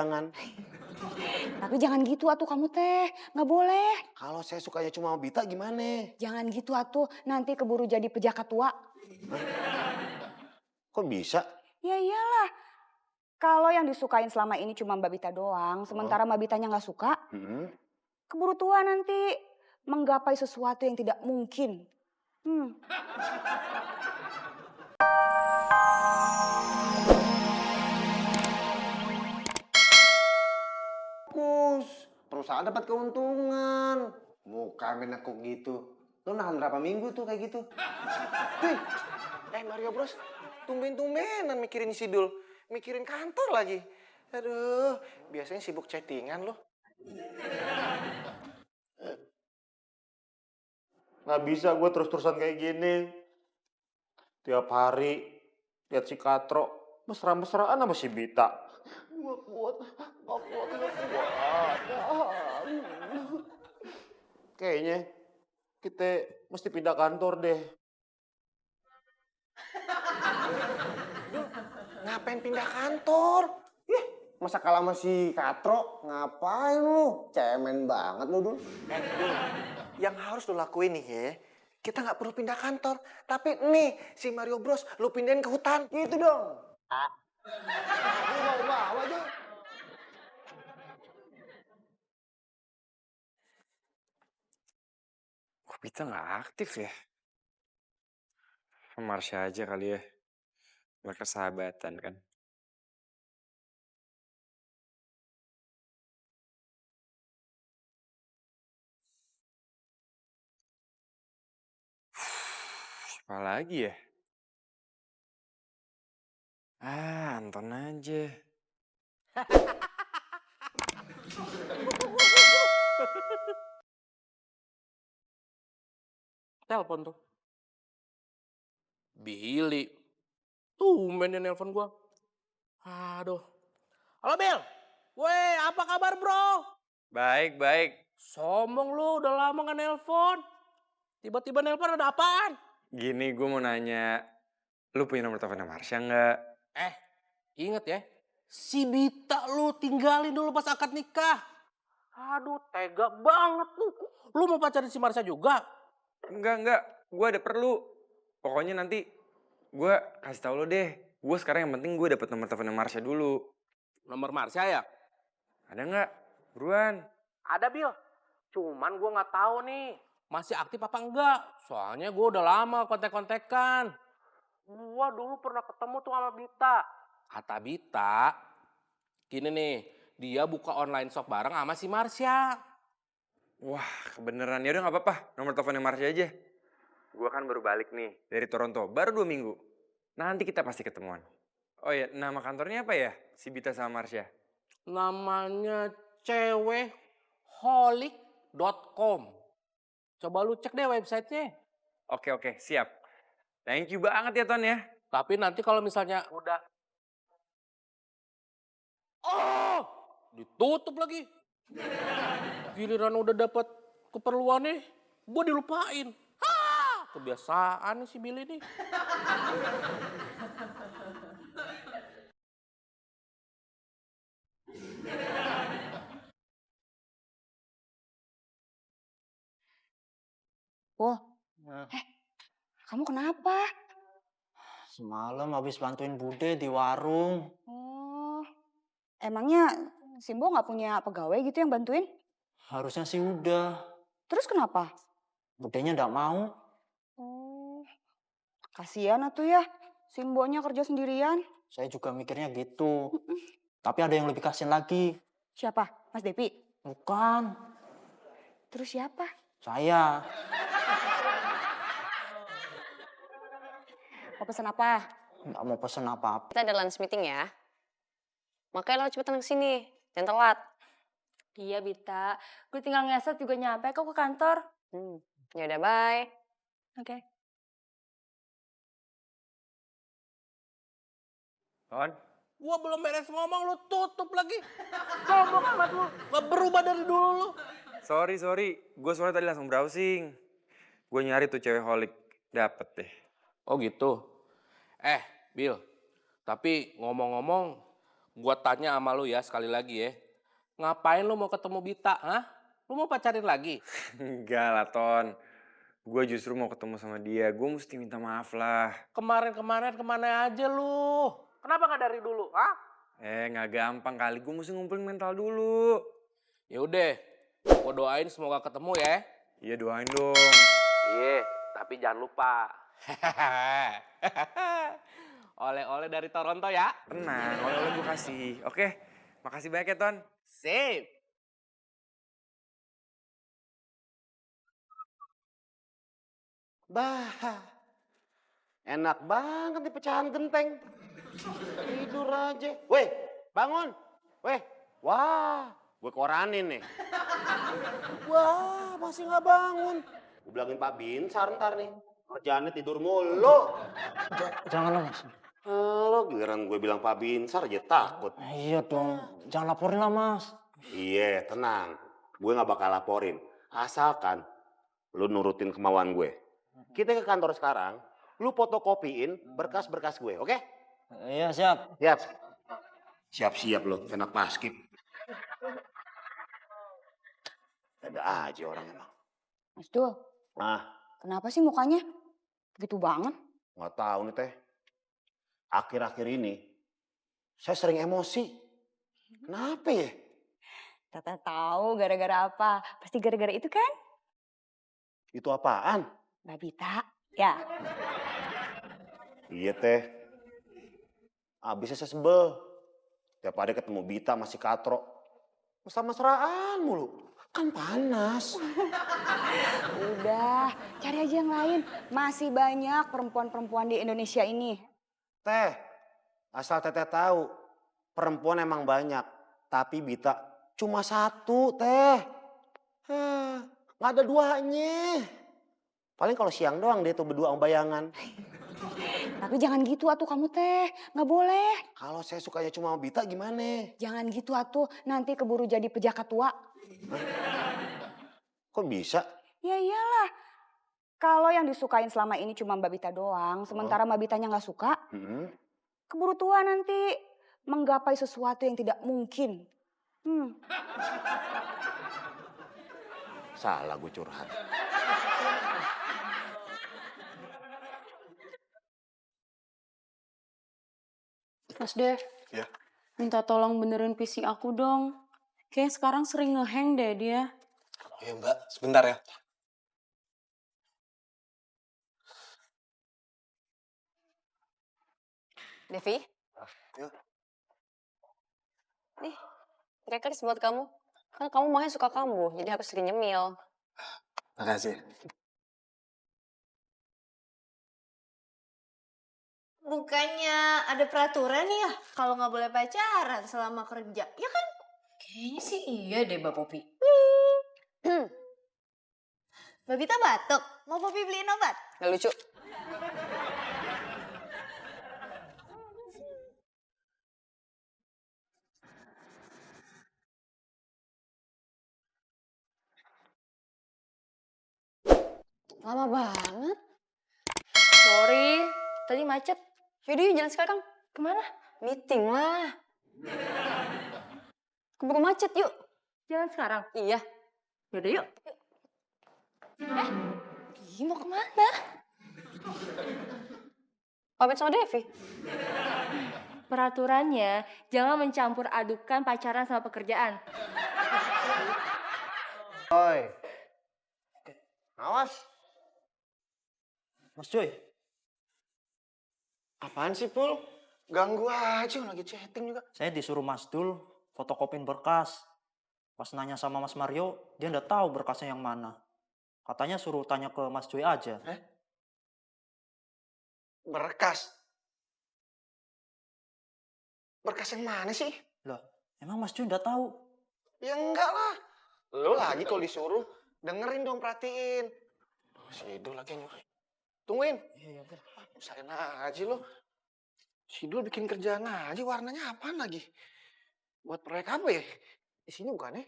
jangan. Tapi jangan gitu atuh kamu teh, nggak boleh. Kalau saya sukanya cuma sama Bita gimana? Jangan gitu atuh, nanti keburu jadi pejakat tua. Kok bisa? Ya iyalah, kalau yang disukain selama ini cuma Mbak Bita doang, sementara Mbak Bitanya nggak suka, keburu tua nanti menggapai sesuatu yang tidak mungkin. Fokus, perusahaan dapat keuntungan. Muka menekuk gitu. Lo nahan berapa minggu tuh kayak gitu? Wih, Mario Bros, tumben-tumbenan mikirin si Dul. Mikirin kantor lagi. Aduh, biasanya sibuk chattingan lo. Nggak bisa gue terus-terusan kayak gini. Tiap hari lihat si Katro mesra-mesraan sama si Bita. Nggak kuat. Kayaknya kita mesti pindah kantor deh. Ngapain pindah kantor? Masa kalah sama si Katro? Ngapain lu? Cemen banget lu, Dul. Dul, yang harus lu lakuin nih ya, kita nggak perlu pindah kantor. Tapi nih, si Mario Bros, lu pindahin ke hutan. Gitu dong. Lu bawa-bawa aja. Kok Pita nggak aktif ya? Marsha aja kali ya. Mereka sahabatan kan. Siapa lagi ya? Anton aja. Telepon tuh. Billy. Tumben yang nelpon gua. Aduh. Halo Bill. Weh, apa kabar bro? Baik, baik. Sombong lu, udah lama gak nelpon. Tiba-tiba nelpon ada apaan? Gini, gue mau nanya. Lu punya nomor teleponnya Marsha nggak? Ingat ya. Si Bita lu tinggalin dulu pas akad nikah. Aduh, tega banget lu. Lu mau pacarin si Marsha juga? Enggak. Gue ada perlu. Pokoknya nanti gue kasih tau lo deh. Gue sekarang yang penting gue dapet nomor teleponnya Marsha dulu. Nomor Marsha ya? Ada nggak? Buruan. Ada Bill. Cuman gue nggak tahu nih masih aktif apa enggak. Soalnya gue udah lama kontek-kontekan. Gue dulu pernah ketemu tuh sama Bita. Kata Bita, gini nih, dia buka online shop bareng sama si Marsha. Wah, kebeneran. Ya udah nggak apa-apa. Nomor teleponnya Marsha aja. Gue kan baru balik nih dari Toronto. Baru 2 minggu. Nanti kita pasti ketemuan. Oh iya, nama kantornya apa ya? Si Bita sama Marsha. Namanya ceweholic.com. Coba lu cek deh websitenya. Oke, siap. Thank you banget ya, Ton ya. Tapi nanti kalau misalnya udah... Oh! Ditutup lagi. Giliran udah dapat keperluannya, gue dilupain. Kebiasaan nih si Billy nih. Wah, kamu kenapa? Semalam habis bantuin Bude di warung. Oh, emangnya Simbo nggak punya pegawai gitu yang bantuin? Harusnya sih udah. Terus kenapa? Budenya nggak mau. Oh, kasihan atuh ya, Simbonya kerja sendirian. Saya juga mikirnya gitu. Tapi ada yang lebih kasihan lagi. Siapa? Mas Depi? Bukan. Terus siapa? Saya. Mau pesen apa? Nggak mau pesen apa-apa. Kita ada lunch meeting ya. Makanya lo cepetan kesini, jangan telat. Iya Bita, gue tinggal ngeset juga nyampe kok ke kantor. Ya udah bye. Oke. Ton? Gua belum beres ngomong, lu tutup lagi. Sombong amat lu. Gak berubah dari dulu lu. Sorry. Gue soalnya tadi langsung browsing. Gue nyari tuh cewek holik. Dapet deh. Oh gitu. Bill. Tapi ngomong-ngomong, Gua tanya sama lu ya sekali lagi ya. Ngapain lu mau ketemu Bita, hah? Lu mau pacarin lagi? Enggak lah, Ton. Gue justru mau ketemu sama dia. Gue mesti minta maaf lah. Kemarin kemana aja lu? Kenapa nggak dari dulu, hah? Nggak gampang kali. Gue mesti ngumpulin mental dulu. Ya udah, gua doain semoga ketemu ya. Iya, doain dong. Iya, tapi jangan lupa. Oleh-oleh dari Toronto ya. Tenang, oleh-oleh gue kasih. Oke, makasih banyak ya, Ton. Sip. Bah, enak banget nih pecahan genteng. Tidur aja. Weh, bangun. Weh, wah, gue koranin nih. Wah, masih nggak bangun. Gue bilangin Pak Binsar ntar nih. Kerjaannya tidur mulu. Janganlah mas. Lo giliran gue bilang Pak Binsar aja takut. Iya dong, jangan laporin lah mas. Iya, tenang. Gue nggak bakal laporin. Asalkan lu nurutin kemauan gue. Kita ke kantor sekarang, lu fotokopiin berkas-berkas gue, oke? Iya siap. Siap. Siap-siap lo, enak paskib. Ada aja orang emang. Mas Dul, Ah, kenapa sih mukanya gitu banget? nggak tahu nih teh. Akhir-akhir ini, saya sering emosi. Kenapa ya? Tata tahu gara-gara apa? Pasti gara-gara itu kan? Itu apaan? Mbak Bita, ya. Iya teh. Abisnya saya sebel. Tiap hari ketemu Bita masih katro. Mesra-mesraan mulu. Kan panas. Udah, cari aja yang lain. Masih banyak perempuan-perempuan di Indonesia ini. Teh, asal teteh tahu. Perempuan emang banyak. Tapi Bita cuma satu teh. Nggak ada duanya. Paling kalau siang doang dia tuh berdua sama bayangan. Tapi jangan gitu atuh kamu teh, nggak boleh. Kalau saya sukanya cuma sama Bita gimana? Jangan gitu atuh, nanti keburu jadi pejakat tua. Kok bisa? Ya iyalah, kalau yang disukain selama ini cuma Mbak Bita doang, sementara Mbak Bitanya nggak suka, keburu tua nanti menggapai sesuatu yang tidak mungkin. Salah gue curhat. Mas Dev. Ya. Minta tolong benerin PC aku dong. Kayaknya sekarang sering ngehang deh dia. Iya mbak, sebentar ya. Devi? Yuk. Nih, kris buat kamu. Kan kamu maunya suka kamu, jadi harus sering nyemil. Makasih. Bukannya ada peraturan ya kalau nggak boleh pacaran selama kerja, ya kan? Kayaknya sih iya deh Mbak Popi. Mbak Bita batuk, mau Popi beliin obat? Gak lucu. Lama banget. Sorry, tadi macet. Yaudah yuk jalan sekarang. Kemana? Meeting lah. Keburu macet yuk. Jalan sekarang. Iya. Yaudah yuk. Ih, mau kemana? Pamit sama Devi. Peraturannya, jangan mencampur adukan pacaran sama pekerjaan. Oi. Awas. Mas Cuy, Apaan sih Pul? Ganggu aja lagi chatting juga. saya disuruh Mas Dul fotokopin berkas. Pas nanya sama Mas Mario, dia nggak tahu berkasnya yang mana. Katanya suruh tanya ke Mas Cuy aja. Berkas. Berkas yang mana sih? Lah, emang Mas Cuy nggak tahu? Ya enggak lah. Lo lagi kalau disuruh, dengerin dong, perhatiin. Si Idul lagi nyuruh. Tungguin. Iya, iya. Usahain aja lo. Si Idul bikin kerjaan aja, warnanya apaan lagi? Buat proyek apa ya? Di sini bukan ya?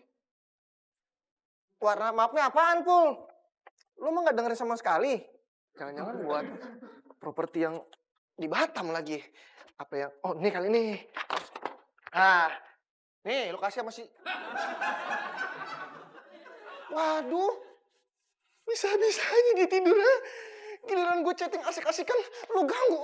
Warna mapnya apaan, Pul? Lu mah nggak dengerin sama sekali? Jangan-jangan buat properti yang di Batam lagi. Apa yang... Oh, ini kali ini. Nah, nih lu kasih sama si... Waduh, bisa-bisanya dia tidur ya. Giliran gue chatting asik-asikan, lu ganggu.